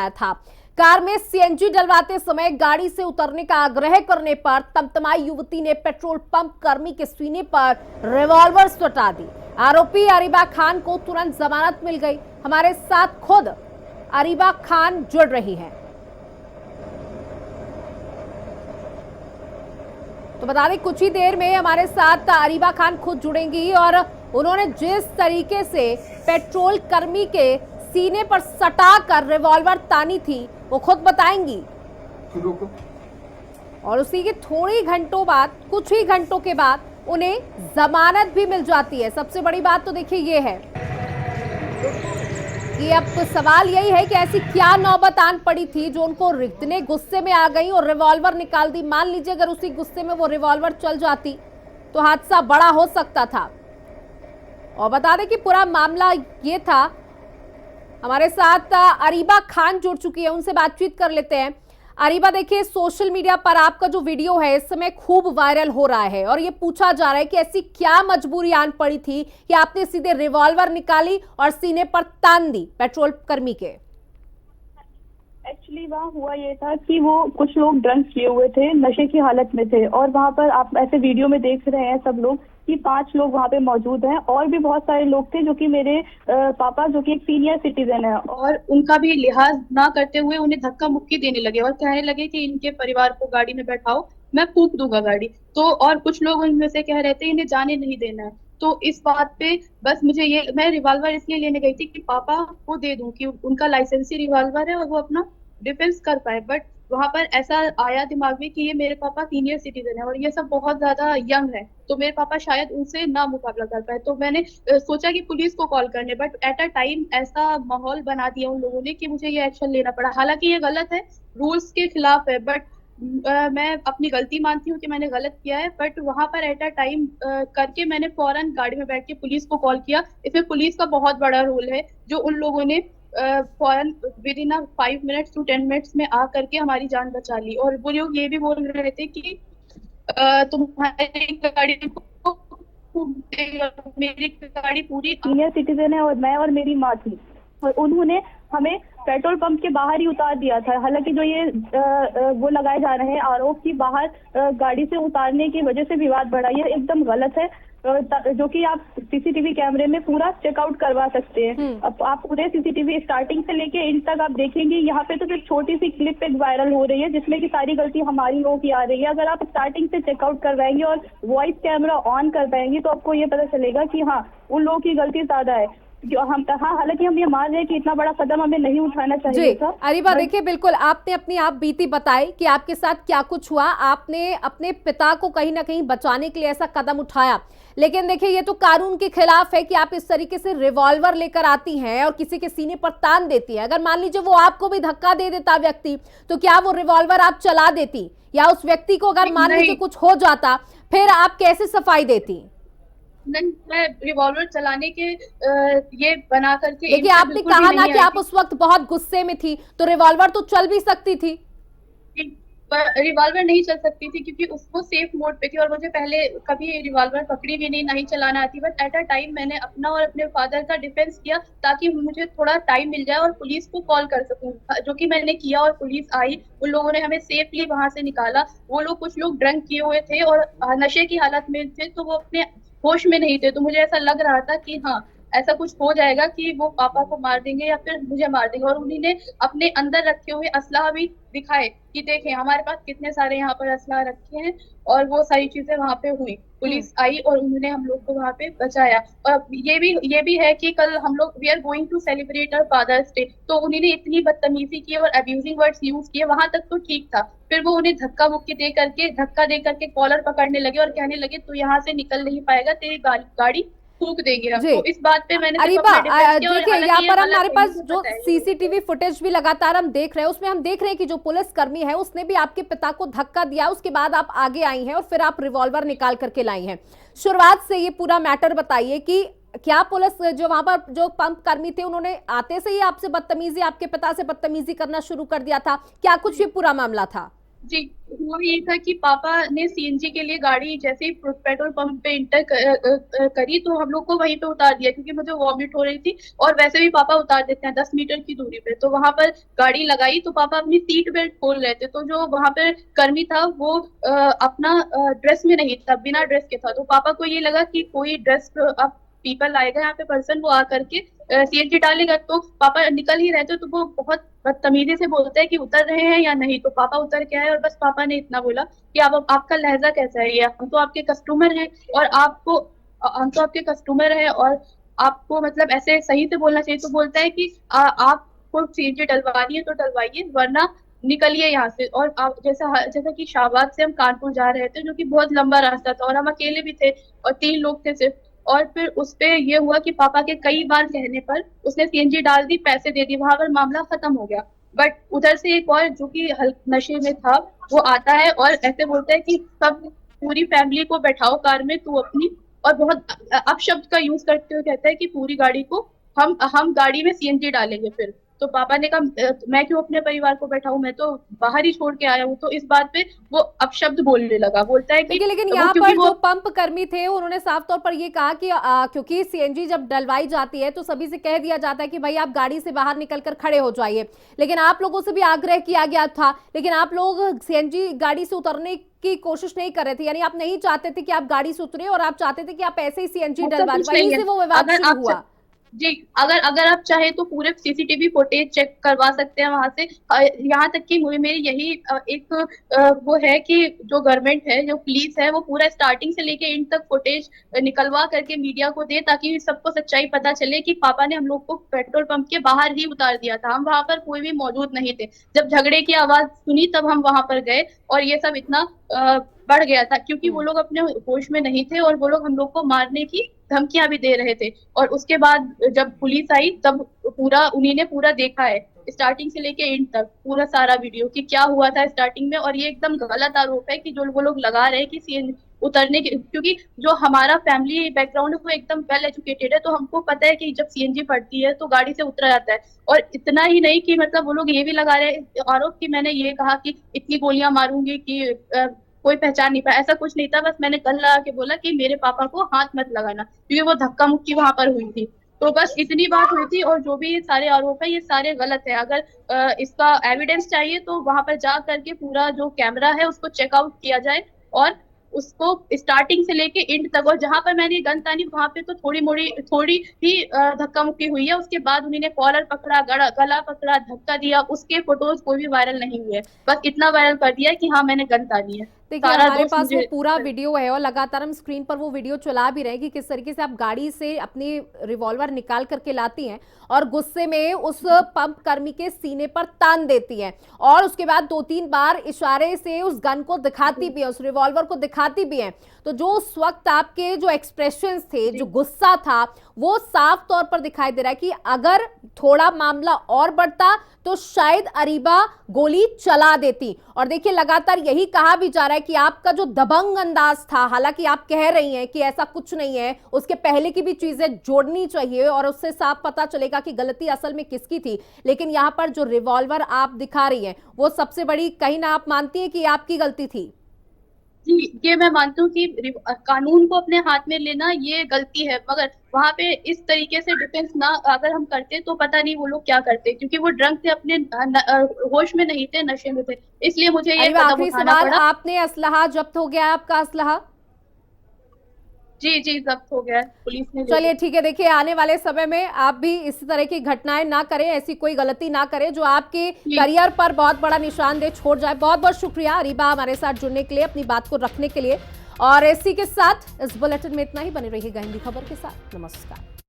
आया था। कार में सीएनजी डलवाते समय गाड़ी से उतरने का आग्रह करने पर तमतमाई युवती ने पेट्रोल पंप कर्मी के सीने पर रिवॉल्वर सटा दी। आरोपी अरीबा खान को तुरंत जमानत मिल गई। हमारे साथ खुद अरीबा खान जुड़ रही हैं। तो बता दें कुछ ही देर में हमारे साथ अरीबा खान खुद जुड़ेंगी और उन्होंने जिस तरीके से पेट्रोल कर्मी के सीने पर सटाकर रिवॉल्वर तानी थी वो खुद बताएंगी। और उसी के कुछ ही घंटों के बाद उन्हें जमानत भी मिल जाती है। सबसे बड़ी बात तो देखिए ये है कि अब तो सवाल यही है कि ऐसी क्या नौबत आन पड़ी थी जो उनको इतने गुस्से में आ गई और रिवॉल्वर निकाल दी। मान लीजिए अगर उसी गुस्से में वो रिवॉल्वर चल जाती तो हादसा बड़ा हो सकता था। और बता दें कि पूरा मामला ये था। हमारे साथ अरीबा खान जुड़ चुकी है, उनसे बातचीत कर लेते हैं। अरीबा, देखिए सोशल मीडिया पर आपका जो वीडियो है इस समय खूब वायरल हो रहा है और ये पूछा जा रहा है कि ऐसी क्या मजबूरी आन पड़ी थी कि आपने सीधे रिवॉल्वर निकाली और सीने पर तान दी पेट्रोल कर्मी के। एक्चुअली वहाँ हुआ ये था कि वो कुछ लोग ड्रंक किए हुए थे, नशे की हालत में थे और वहाँ पर आप ऐसे वीडियो में देख रहे हैं सब लोग कि 5 लोग वहाँ पे मौजूद हैं और भी बहुत सारे लोग थे जो कि मेरे पापा जो कि एक सीनियर सिटीजन है और उनका भी लिहाज ना करते हुए उन्हें धक्का मुक्की देने लगे और कहने लगे कि इनके परिवार को गाड़ी में बैठाओ, मैं फूंक दूंगा गाड़ी। तो और कुछ लोग उनमें से कह रहे थे इन्हें जाने नहीं देना है। तो इस बात पे बस मैं रिवॉल्वर इसलिए लेने गई थी कि पापा को दे दूं कि उनका लाइसेंसी रिवॉल्वर है और वो अपना डिफेंस कर पाए। बट वहां पर ऐसा आया दिमाग में कि ये मेरे पापा सीनियर सिटीजन है और ये सब बहुत ज्यादा यंग है, तो मेरे पापा शायद उनसे ना मुकाबला कर पाए। तो मैंने सोचा कि पुलिस को कॉल करने, बट एट अ टाइम ऐसा माहौल बना दिया उन लोगों ने कि मुझे ये एक्शन लेना पड़ा। हालांकि ये गलत है, रूल्स के खिलाफ है, बट मैं अपनी गलती मानती हूँ कि मैंने गलत किया है। बट वहां पर एट अ टाइम करके मैंने फौरन गाड़ी में बैठ के पुलिस को कॉल किया। इसमें पुलिस का बहुत बड़ा रोल है जो उन लोगों ने फौरन within 5 minutes to 10 minutes में आ करके हमारी जान बचा ली। और वो लोग ये भी बोल रहे थे कि तुम्हारी गाड़ी मेरी गाड़ी पूरी सीनियर सिटीजन है और मैं और मेरी माँ थी और उन्होंने हमें पेट्रोल पंप के बाहर ही उतार दिया था। हालांकि जो ये वो लगाए जा रहे हैं आरोप की बाहर गाड़ी से उतारने की वजह से विवाद बढ़ा, ये एकदम गलत है। जो कि आप सीसीटीवी कैमरे में पूरा चेकआउट करवा सकते हैं। अब आप पूरे सीसीटीवी स्टार्टिंग से लेके एंड तक आप देखेंगे, यहाँ पे तो सिर्फ छोटी सी क्लिप एक वायरल हो रही है जिसमें कि सारी गलती हमारी हो की आ रही है। अगर आप स्टार्टिंग से चेकआउट करवाएंगे और वॉइस कैमरा ऑन कर पाएंगे तो आपको ये पता चलेगा कि हाँ उन लोगों की गलती ज्यादा है। जो हम हालांकि हम ये मान रहे हैं कि इतना बड़ा कदम हमें नहीं उठाना चाहिए था। अरीबा, देखिए बिल्कुल आपने अपनी आप बीती बताई कि आपके साथ क्या कुछ हुआ। आपने अपने पिता को कहीं ना कहीं बचाने के लिए ऐसा कदम उठाया, लेकिन देखिए ये तो कानून के खिलाफ है कि आप इस तरीके से रिवॉल्वर लेकर आती हैं और किसी के सीने पर तान देती हैं। अगर मान लीजिए वो आपको भी धक्का दे देता व्यक्ति, तो क्या वो रिवॉल्वर आप चला देती? या उस व्यक्ति को अगर मान लीजिए कुछ हो जाता फिर आप कैसे सफाई देती? नहीं, मैं रिवॉल्वर चलाने के ये बना करके। देखिए आपने कहा ना कि आप उस वक्त बहुत गुस्से में थी, तो रिवॉल्वर तो चल भी सकती थी। रिवॉल्वर नहीं चल सकती थी क्योंकि उसको सेफ मोड पे थी और मुझे पहले कभी रिवॉल्वर पकड़ी भी नहीं चलाना आती। बट एट अ टाइम मैंने अपना और अपने फादर का डिफेंस किया ताकि मुझे थोड़ा टाइम मिल जाए और पुलिस को कॉल कर सकूं, जो कि मैंने किया और पुलिस आई। उन लोगों ने हमें सेफली वहां से निकाला। वो लोग कुछ लोग ड्रंक किए हुए थे और नशे की हालत में थे, तो वो अपने होश में नहीं थे। तो मुझे ऐसा लग रहा था कि हाँ ऐसा कुछ हो जाएगा कि वो पापा को मार देंगे या फिर मुझे मार देंगे। और उन्हीं ने अपने अंदर रखे हुए असलाह भी दिखाए कि देखें हमारे पास कितने सारे यहाँ पर असलाह रखे हैं। और वो सारी चीजें वहां पे हुई। पुलिस आई और उन्होंने हम लोग को वहां पे बचाया। और ये भी है कि कल हम लोग we are going to celebrate our father's day, तो उन्हीं ने इतनी बदतमीजी की और अब्यूजिंग वर्ड्स यूज किए। वहां तक तो ठीक था, फिर वो उन्हें धक्का दे करके कॉलर पकड़ने लगे और कहने लगे तो यहाँ से निकल नहीं पाएगा, तेरी गाड़ी फूंक देंगे हम। तो इस बात पे मैंने अरीबा, देखिए यहाँ पर हमारे पास जो सीसीटीवी फुटेज भी लगातार हम देख रहे हैं, उसमें हम देख रहे हैं कि जो पुलिस कर्मी है उसने भी आपके पिता को धक्का दिया, उसके बाद आप आगे आई हैं और फिर आप रिवॉल्वर निकाल करके लाई हैं। शुरुआत से ये पूरा मैटर बताइए कि क्या पुलिस जो वहां पर जो पंप कर्मी थे उन्होंने आते से ही आपसे बदतमीजी, आपके पिता से बदतमीजी करना शुरू कर दिया था? क्या कुछ ये पूरा मामला था? जी, हुआ ये था कि पापा ने सीएनजी के लिए गाड़ी जैसे ही पेट्रोल पंप पे इंटर करी, तो हम लोग को वहीं पे उतार दिया, क्योंकि मुझे वॉमिट हो रही थी और वैसे भी पापा उतार देते हैं 10 मीटर की दूरी पे। तो वहां पर गाड़ी लगाई तो पापा अपनी सीट बेल्ट खोल रहे थे, तो जो वहां पे कर्मी था वो अपना ड्रेस में नहीं था, बिना ड्रेस के था। तो पापा को ये लगा कि कोई ड्रेस अब पीपल आएगा यहाँ पे, पर्सन, वो आकर के सीएनजी डालेगा। तो पापा निकल ही रहे थे, तो वो बहुत बदतमीजी से बोलते हैं कि उतर रहे हैं या नहीं। तो पापा उतर के आए और बस पापा ने इतना बोला कि आप आपका लहजा कैसा है, ये हम तो आपके कस्टमर हैं और आपको हम तो आपके कस्टमर हैं और आपको मतलब ऐसे सही से बोलना चाहिए। तो बोलता है कि आपको सीएनजी डलवानी है तो डलवाइए, वरना निकलिए यहाँ से। और आप जैसा कि शाहबाद से हम कानपुर जा रहे थे, जो कि बहुत लंबा रास्ता था और हम अकेले भी थे और 3 लोग थे सिर्फ। और फिर उसपे ये हुआ कि पापा के कई बार कहने पर उसने सीएनजी डाल दी, पैसे दे दिए, वहां पर मामला खत्म हो गया। बट उधर से एक और जो कि नशे में था, वो आता है और ऐसे बोलता है कि सब पूरी फैमिली को बैठाओ कार में, तू अपनी, और बहुत अपशब्द का यूज करते हुए कहता है कि पूरी गाड़ी को हम गाड़ी में सीएनजी डालेंगे फिर। तो पापा ने कहा मैं क्यों अपने परिवार को बैठाऊं, मैं तो बाहर ही छोड़ के आया हूँ। तो इस बात पे वो अपशब्द बोलने लगा, बोलता है कि देखिए, लेकिन वो यहाँ क्योंकि पर वो जो पंप कर्मी थे उन्होंने साफ तौर पर ये कहा कि क्योंकि सीएनजी जब डलवाई जाती है तो सभी से कह दिया जाता है कि भाई आप गाड़ी से बाहर निकलकर खड़े हो जाइए, लेकिन आप लोगों से भी आग्रह किया गया था, लेकिन आप लोग सीएनजी गाड़ी से उतरने की कोशिश नहीं कर रहे थे, यानी आप नहीं चाहते थे कि आप गाड़ी से उतरे और आप चाहते थे कि आप ऐसे ही सीएनजी ऐसा डलवा, कुछ वहीं नहीं है। से वो विवाद अगर शुरू आप हुआ। जी, अगर अगर आप चाहे तो पूरे सीसीटीवी फुटेज चेक करवा सकते हैं वहां से। यहाँ तक कि मेरी यही एक वो है कि जो गवर्नमेंट है, जो पुलिस है, वो पूरा स्टार्टिंग से लेके एंड तक फुटेज निकलवा करके मीडिया को दे, ताकि सबको सच्चाई पता चले कि पापा ने हम लोग को पेट्रोल पंप के बाहर ही उतार दिया था। हम वहां पर कोई भी मौजूद नहीं थे। जब झगड़े की आवाज सुनी तब हम वहां पर गए और ये सब इतना बढ़ गया था, क्योंकि वो लोग अपने होश में नहीं थे और वो लोग हम लोग को मारने की धमकियां भी दे रहे थे। और उसके बाद जब पुलिस आई तब पूरा उन्हीं ने पूरा देखा है, स्टार्टिंग से लेके एंड तक पूरा सारा वीडियो कि क्या हुआ था स्टार्टिंग में। और ये एकदम गलत आरोप है कि जो वो लोग लगा रहे हैं कि सीएन उतरने के, क्योंकि जो हमारा फैमिली बैकग्राउंड है वो एकदम वेल एजुकेटेड है, तो हमको पता है कि जब सीएनजी पड़ती है तो गाड़ी से उतरा जाता है। और इतना ही नहीं कि मतलब वो लोग ये भी लगा रहे हैं आरोप कि मैंने ये कहा कि इतनी गोलियां मारूंगी कि कोई पहचान नहीं पाया। ऐसा कुछ नहीं था, बस मैंने गन लगा के बोला कि मेरे पापा को हाथ मत लगाना, क्योंकि वो धक्का मुक्की वहां पर हुई थी। तो बस इतनी बात हुई थी। और जो भी ये सारे आरोप है ये सारे गलत है। अगर इसका एविडेंस चाहिए तो वहां पर जा करके पूरा जो कैमरा है उसको चेकआउट किया जाए और उसको स्टार्टिंग से लेके एंड तक। और जहां पर मैंने गन तानी वहां पे तो थोड़ी ही धक्का मुक्की हुई है। उसके बाद उन्होंने कॉलर पकड़ा, गला पकड़ा, धक्का दिया, उसके फोटोज कोई भी वायरल नहीं हुए। बस इतना वायरल कर दिया कि हाँ मैंने गन तानी है। देखिए, सारा हमारे दोस्त पास वो मुझे पूरा वीडियो है और लगातार हम स्क्रीन पर वो वीडियो चला भी रहे हैं कि किस तरीके से आप गाड़ी से अपनी रिवॉल्वर निकाल करके लाती हैं और गुस्से में उस पंप कर्मी के सीने पर तान देती हैं और उसके बाद 2-3 बार इशारे से उस गन को दिखाती भी है, उस रिवॉल्वर को दिखाती भी हैं। तो जो उस वक्त आपके जो एक्सप्रेशंस थे, जो गुस्सा था, वो साफ तौर पर दिखाई दे रहा है कि अगर थोड़ा मामला और बढ़ता तो शायद अरीबा गोली चला देती। और देखिए, लगातार यही कहा भी जा रहा है कि आपका जो दबंग अंदाज था, हालांकि आप कह रही हैं कि ऐसा कुछ नहीं है, उसके पहले की भी चीजें जोड़नी चाहिए और उससे साफ पता चलेगा कि गलती असल में किसकी थी, लेकिन यहाँ पर जो रिवॉल्वर आप दिखा रही हैं वो सबसे बड़ी, कहीं ना आप मानती है कि आपकी गलती थी? जी, ये मैं मानती हूँ कि कानून को अपने हाथ में लेना ये गलती है, मगर वहां पे इस तरीके से डिफेंस ना अगर हम करते तो पता नहीं वो लोग क्या करते, क्योंकि वो ड्रंक थे, अपने होश में नहीं थे, नशे में थे। इसलिए मुझे ये कदम आखिरी उठाना सवाल, पड़ा। आपने असलहा जब्त हो गया है, आपका असलहा? जी जी, जब्त हो गया है, पुलिस ने ले चलिए लिया। ठीक है। देखिए, आने वाले समय में आप भी इस तरह की घटनाएं ना करें, ऐसी कोई गलती ना करें जो आपके जी करियर पर बहुत बड़ा निशानदेह छोड़ जाए। बहुत बहुत शुक्रिया अरीबा हमारे साथ जुड़ने के लिए, अपनी बात को रखने के लिए। और इसी के साथ इस बुलेटिन में इतना ही। बने रहिएगा हिंदी खबर के साथ। नमस्कार।